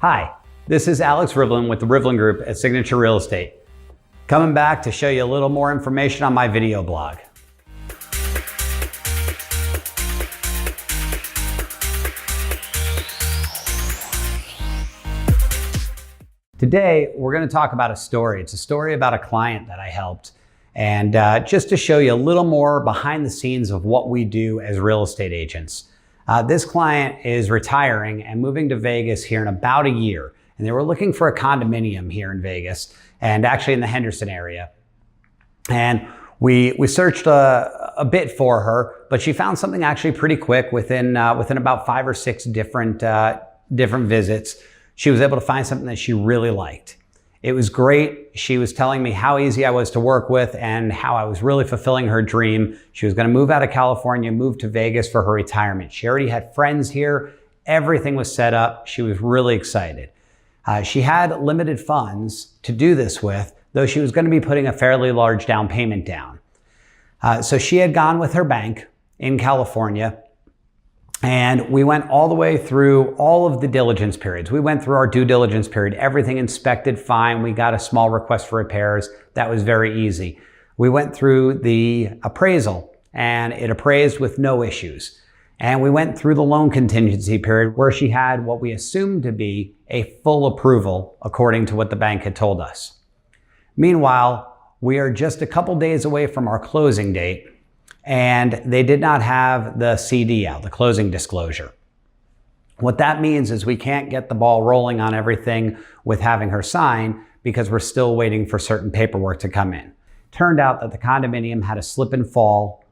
Hi, this is Alex Rivlin with the Rivlin Group at Signature Real Estate. Coming back to show you a little more information on my video blog. Today, we're going to talk about a story. It's a story about a client that I helped. And just to show you a little more behind the scenes of what we do as real estate agents. This client is retiring and moving to Vegas here in about a year. And they were looking for a condominium here in Vegas and actually in the Henderson area. And we searched a bit for her, but she found something actually pretty quick within about 5 or 6 different visits. She was able to find something that she really liked. It was great. She was telling me how easy I was to work with and how I was really fulfilling her dream. She was going to move out of California, move to Vegas for her retirement. She already had friends here. Everything was set up. She was really excited. She had limited funds to do this with, though she was going to be putting a fairly large down payment down. So she had gone with her bank in California. And we went all the way through all of the diligence periods. We went through our due diligence period, everything inspected fine. We got a small request for repairs. That was very easy. We went through the appraisal and it appraised with no issues. And we went through the loan contingency period where she had what we assumed to be a full approval according to what the bank had told us. Meanwhile, we are just a couple days away from our closing date. And they did not have the CD out, the closing disclosure. What that means is we can't get the ball rolling on everything with having her sign because we're still waiting for certain paperwork to come in. Turned out that the condominium had a slip and fall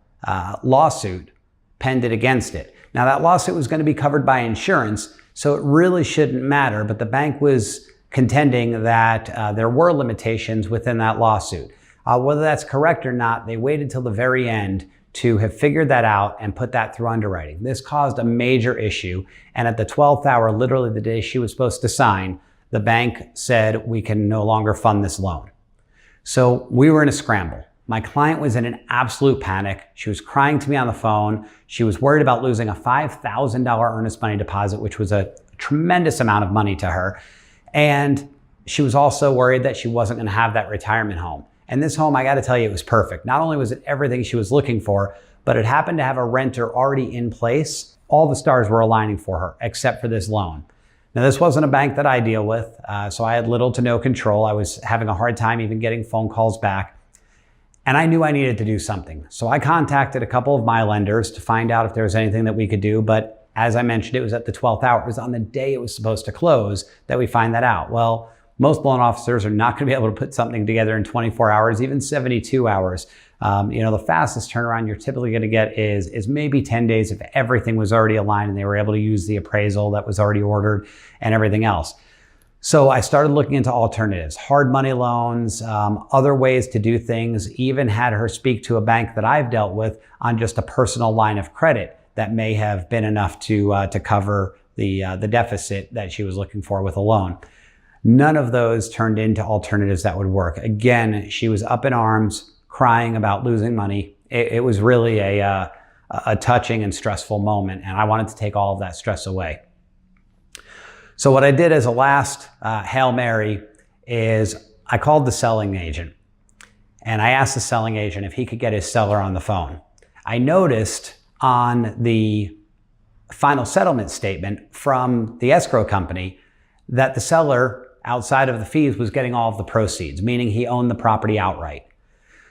lawsuit pended against it. Now that lawsuit was going to be covered by insurance, so it really shouldn't matter, but the bank was contending that there were limitations within that lawsuit. Whether that's correct or not, they waited till the very end to have figured that out and put that through underwriting. This caused a major issue. And at the 12th hour, literally the day she was supposed to sign, the bank said, we can no longer fund this loan. So we were in a scramble. My client was in an absolute panic. She was crying to me on the phone. She was worried about losing a $5,000 earnest money deposit, which was a tremendous amount of money to her. And she was also worried that she wasn't going to have that retirement home. And this home, I got to tell you, it was perfect. Not only was it everything she was looking for, but it happened to have a renter already in place. All the stars were aligning for her, except for this loan. Now, this wasn't a bank that I deal with, so I had little to no control. I was having a hard time even getting phone calls back. And I knew I needed to do something. So I contacted a couple of my lenders to find out if there was anything that we could do. But as I mentioned, it was at the 12th hour. It was on the day it was supposed to close that we find that out. Well, most loan officers are not going to be able to put something together in 24 hours, even 72 hours. The fastest turnaround you're typically going to get is maybe 10 days if everything was already aligned and they were able to use the appraisal that was already ordered and everything else. So I started looking into alternatives, hard money loans, other ways to do things, even had her speak to a bank that I've dealt with on just a personal line of credit that may have been enough to cover the deficit that she was looking for with a loan. None of those turned into alternatives that would work. Again, she was up in arms, crying about losing money. It was really a touching and stressful moment, and I wanted to take all of that stress away. So what I did as a last Hail Mary is I called the selling agent, and I asked the selling agent if he could get his seller on the phone. I noticed on the final settlement statement from the escrow company that the seller, outside of the fees, was getting all of the proceeds, meaning he owned the property outright.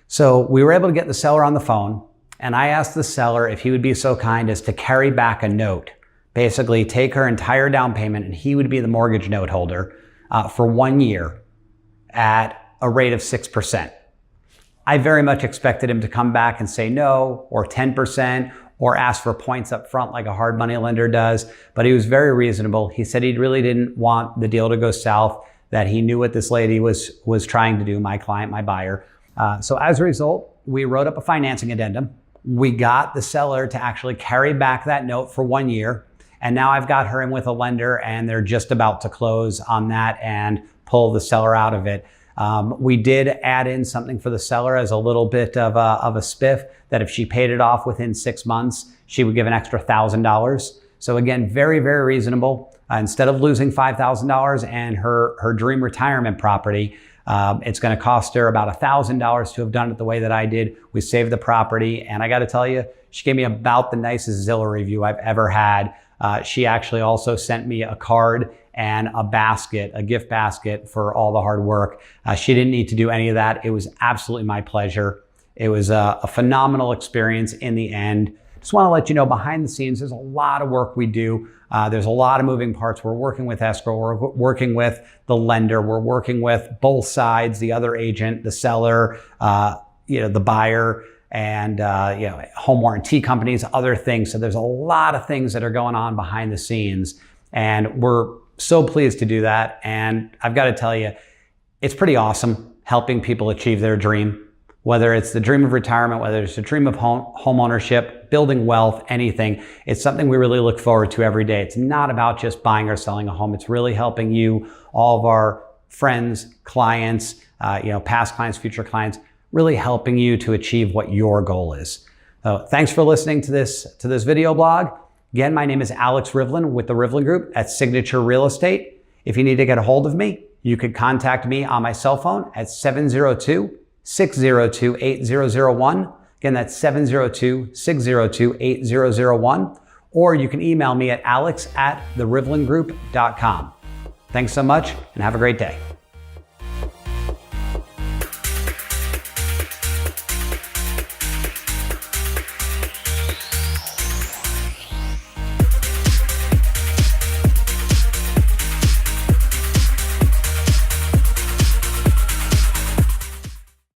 So we were able to get the seller on the phone, and I asked the seller if he would be so kind as to carry back a note, basically take her entire down payment, and he would be the mortgage note holder for 1 year at a rate of 6%. I very much expected him to come back and say no, or 10%, or ask for points up front like a hard money lender does. But he was very reasonable. He said he really didn't want the deal to go south, that he knew what this lady was trying to do, my client, my buyer. So as a result, we wrote up a financing addendum. We got the seller to actually carry back that note for 1 year. And now I've got her in with a lender and they're just about to close on that and pull the seller out of it. We did add in something for the seller as a little bit of a spiff, that if she paid it off within 6 months, she would give an extra $1,000. So again, very, very reasonable. Instead of losing $5,000 and her dream retirement property, it's going to cost her about $1,000 to have done it the way that I did. We saved the property, and I got to tell you, she gave me about the nicest Zillow review I've ever had. She actually also sent me a card and a basket, a gift basket for all the hard work. She didn't need to do any of that. It was absolutely my pleasure. It was a phenomenal experience in the end. Just want to let you know, behind the scenes, there's a lot of work we do. There's a lot of moving parts. We're working with escrow, we're working with the lender, we're working with both sides, the other agent, the seller, the buyer, and home warranty companies, other things. So there's a lot of things that are going on behind the scenes, and we're so pleased to do that. And I've got to tell you, it's pretty awesome helping people achieve their dream. Whether it's the dream of retirement, whether it's the dream of home ownership, building wealth, anything, it's something we really look forward to every day. It's not about just buying or selling a home. It's really helping you, all of our friends, clients, past clients, future clients, really helping you to achieve what your goal is. So thanks for listening to this video blog. Again, my name is Alex Rivlin with the Rivlin Group at Signature Real Estate. If you need to get a hold of me, you could contact me on my cell phone at 702-602-8001. Again, that's 702-602-8001. Or you can email me at alex@therivlingroup.com. Thanks so much and have a great day.